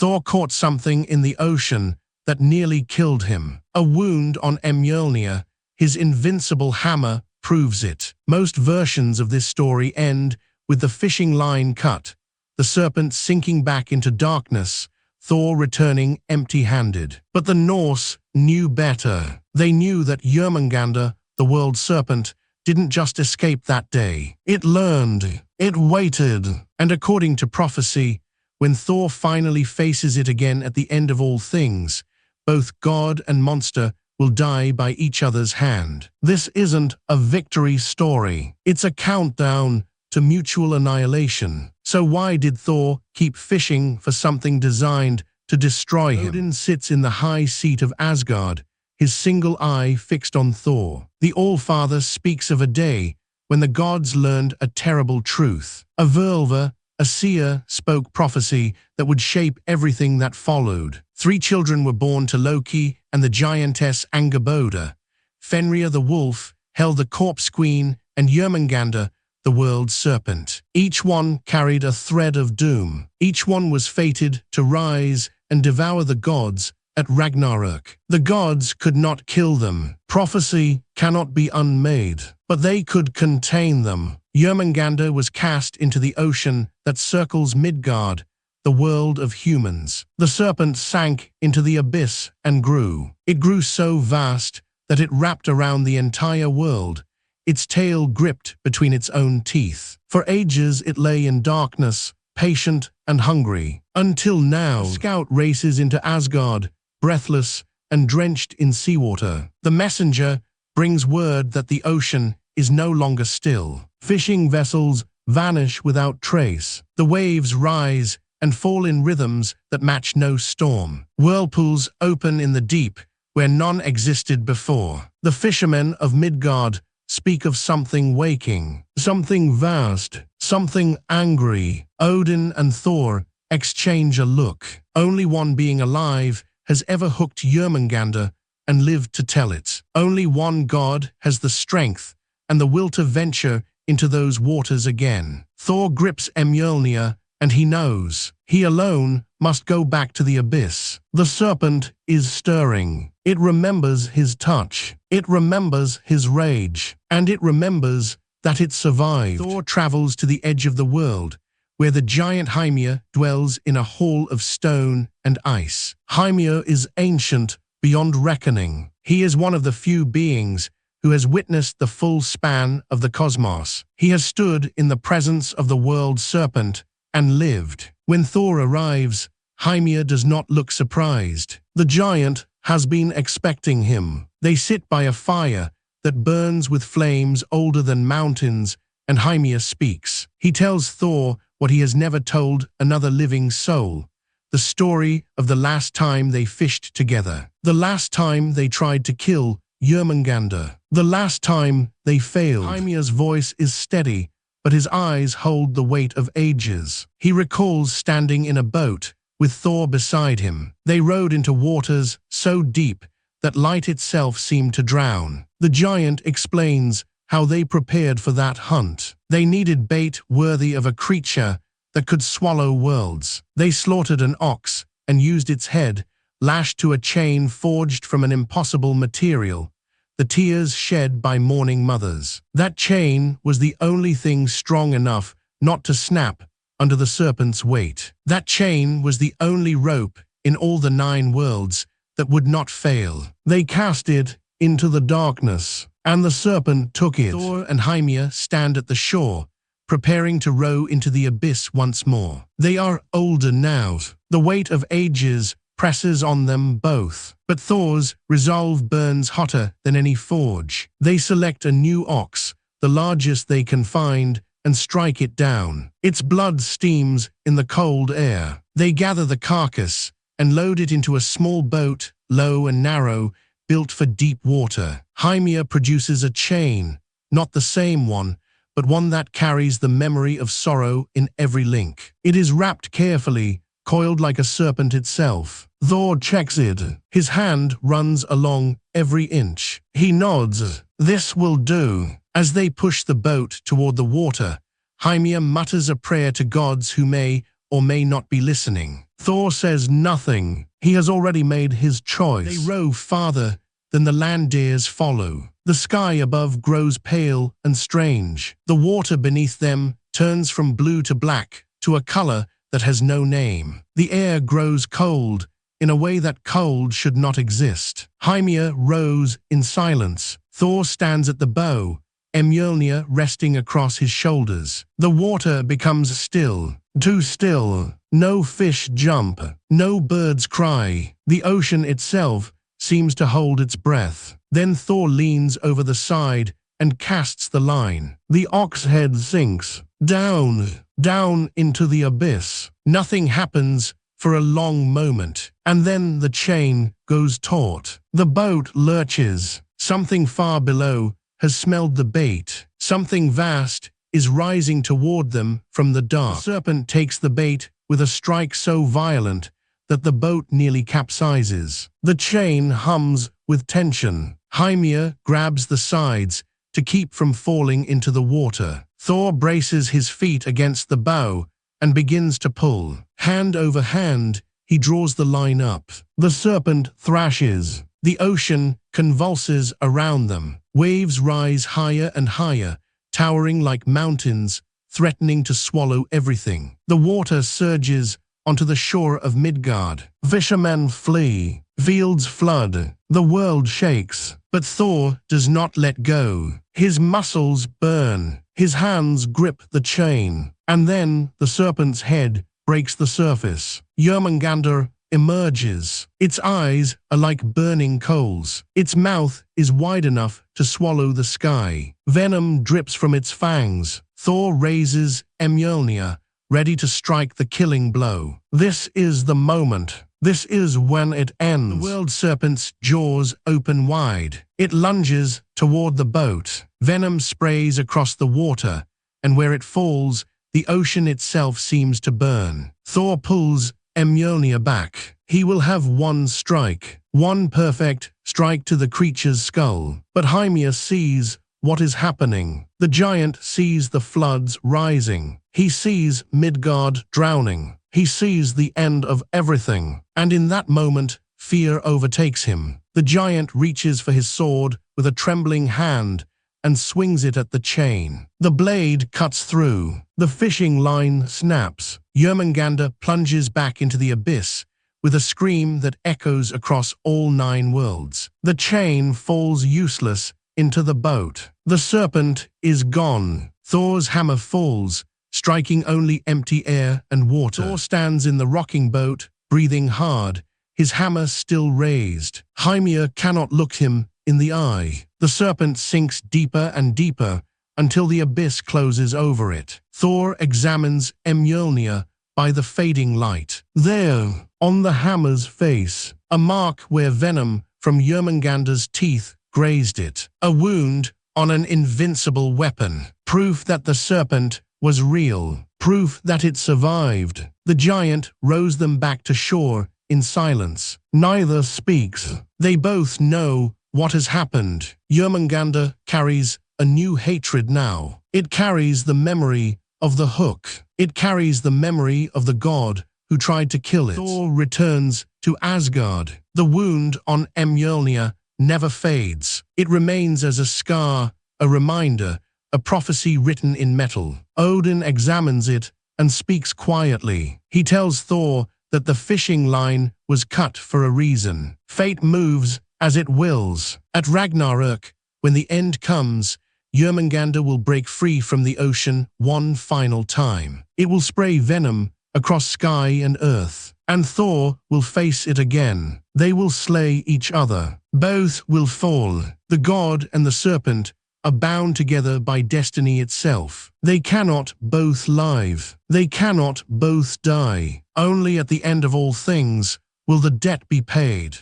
Thor caught something in the ocean that nearly killed him. A wound on Mjolnir, his invincible hammer, proves it. Most versions of this story end with the fishing line cut, the serpent sinking back into darkness, Thor returning empty-handed. But the Norse knew better. They knew that Jörmungandr, the world serpent, didn't just escape that day. It learned, it waited, and according to prophecy, when Thor finally faces it again at the end of all things, both god and monster will die by each other's hand. This isn't a victory story. It's a countdown to mutual annihilation. So why did Thor keep fishing for something designed to destroy him? Odin sits in the high seat of Asgard, his single eye fixed on Thor. The Allfather speaks of a day when the gods learned a terrible truth. A Völva, a seer, spoke prophecy that would shape everything that followed. 3 children were born to Loki and the giantess Angerboda. Fenrir the wolf held the corpse queen, and Jörmungandr, the world serpent. Each one carried a thread of doom. Each one was fated to rise and devour the gods at Ragnarök. The gods could not kill them. Prophecy cannot be unmade, but they could contain them. Jörmungandr was cast into the ocean that circles Midgard, the world of humans. The serpent sank into the abyss and grew. It grew so vast that it wrapped around the entire world, its tail gripped between its own teeth. For ages it lay in darkness, patient and hungry. Until now, the scout races into Asgard, breathless and drenched in seawater. The messenger brings word that the ocean is no longer still. Fishing vessels vanish without trace. The waves rise and fall in rhythms that match no storm. Whirlpools open in the deep where none existed before. The fishermen of Midgard speak of something waking, something vast, something angry. Odin and Thor exchange a look. Only one being alive has ever hooked Jörmungandr and lived to tell it. Only one god has the strength and the will to venture into those waters again. Thor grips Mjolnir, and he knows he alone must go back to the abyss. The serpent is stirring. It remembers his touch. It remembers his rage. And it remembers that it survived. Thor travels to the edge of the world, where the giant Hymir dwells in a hall of stone and ice. Hymir is ancient beyond reckoning. He is one of the few beings who has witnessed the full span of the cosmos. He has stood in the presence of the world serpent and lived. When Thor arrives, Hymir does not look surprised. The giant has been expecting him. They sit by a fire that burns with flames older than mountains, and Hymir speaks. He tells Thor what he has never told another living soul, the story of the last time they fished together, the last time they tried to kill Jörmungandr, the last time they failed. Hymir's voice is steady, but his eyes hold the weight of ages. He recalls standing in a boat with Thor beside him. They rode into waters so deep that light itself seemed to drown. The giant explains how they prepared for that hunt. They needed bait worthy of a creature that could swallow worlds. They slaughtered an ox and used its head, lashed to a chain forged from an impossible material, the tears shed by mourning mothers. That chain was the only thing strong enough not to snap under the serpent's weight. That chain was the only rope in all the 9 worlds that would not fail. They cast it into the darkness, and the serpent took it. Thor and Hymir stand at the shore, preparing to row into the abyss once more. They are older now. The weight of ages presses on them both, but Thor's resolve burns hotter than any forge. They select a new ox, the largest they can find, and strike it down. Its blood steams in the cold air. They gather the carcass and load it into a small boat, low and narrow, built for deep water. Hymir produces a chain, not the same one, but one that carries the memory of sorrow in every link. It is wrapped carefully, coiled like a serpent itself. Thor checks it. His hand runs along every inch. He nods. This will do. As they push the boat toward the water, Hymir mutters a prayer to gods who may or may not be listening. Thor says nothing. He has already made his choice. They row farther than the land deers follow. The sky above grows pale and strange. The water beneath them turns from blue to black, to a color that has no name. The air grows cold in a way that cold should not exist. Hymir rows in silence. Thor stands at the bow, Mjolnir resting across his shoulders. The water becomes still, too still. No fish jump, no birds cry. The ocean itself seems to hold its breath. Then Thor leans over the side and casts the line. The ox head sinks, down, down into the abyss. Nothing happens for a long moment, and then the chain goes taut. The boat lurches. Something far below has smelled the bait. Something vast is rising toward them from the dark. The serpent takes the bait with a strike so violent that the boat nearly capsizes. The chain hums with tension. Hymir grabs the sides to keep from falling into the water. Thor braces his feet against the bow and begins to pull. Hand over hand, he draws the line up. The serpent thrashes. The ocean convulses around them. Waves rise higher and higher, towering like mountains, threatening to swallow everything. The water surges onto the shore of Midgard. Fishermen flee. Fields flood. The world shakes. But Thor does not let go. His muscles burn. His hands grip the chain. And then the serpent's head breaks the surface. Jörmungandr emerges. Its eyes are like burning coals. Its mouth is wide enough to swallow the sky. Venom drips from its fangs. Thor raises Mjolnir, ready to strike the killing blow. This is the moment. This is when it ends. The world serpent's jaws open wide. It lunges toward the boat. Venom sprays across the water, and where it falls, the ocean itself seems to burn. Thor pulls Mjolnir back. He will have one strike, one perfect strike to the creature's skull. But Hymir sees what is happening. The giant sees the floods rising. He sees Midgard drowning. He sees the end of everything. And in that moment, fear overtakes him. The giant reaches for his sword with a trembling hand and swings it at the chain. The blade cuts through. The fishing line snaps. Jörmungandr plunges back into the abyss with a scream that echoes across all 9 worlds. The chain falls useless into the boat. The serpent is gone. Thor's hammer falls, striking only empty air and water. Thor stands in the rocking boat, breathing hard, his hammer still raised. Hymir cannot look him in the eye. The serpent sinks deeper and deeper until the abyss closes over it. Thor examines Mjolnir by the fading light. There, on the hammer's face, a mark where venom from Jörmungandr's teeth grazed it. A wound on an invincible weapon. Proof that the serpent was real. Proof that it survived. The giant rows them back to shore in silence. Neither speaks. They both know what has happened. Jörmungandr carries a new hatred now. It carries the memory of the hook. It carries the memory of the god who tried to kill it. Thor returns to Asgard. The wound on Mjolnir never fades. It remains as a scar, a reminder, a prophecy written in metal. Odin examines it and speaks quietly. He tells Thor that the fishing line was cut for a reason. Fate moves as it wills. At Ragnarök, when the end comes, Jörmungandr will break free from the ocean one final time. It will spray venom across sky and earth, and Thor will face it again. They will slay each other. Both will fall. The god and the serpent are bound together by destiny itself. They cannot both live. They cannot both die. Only at the end of all things will the debt be paid.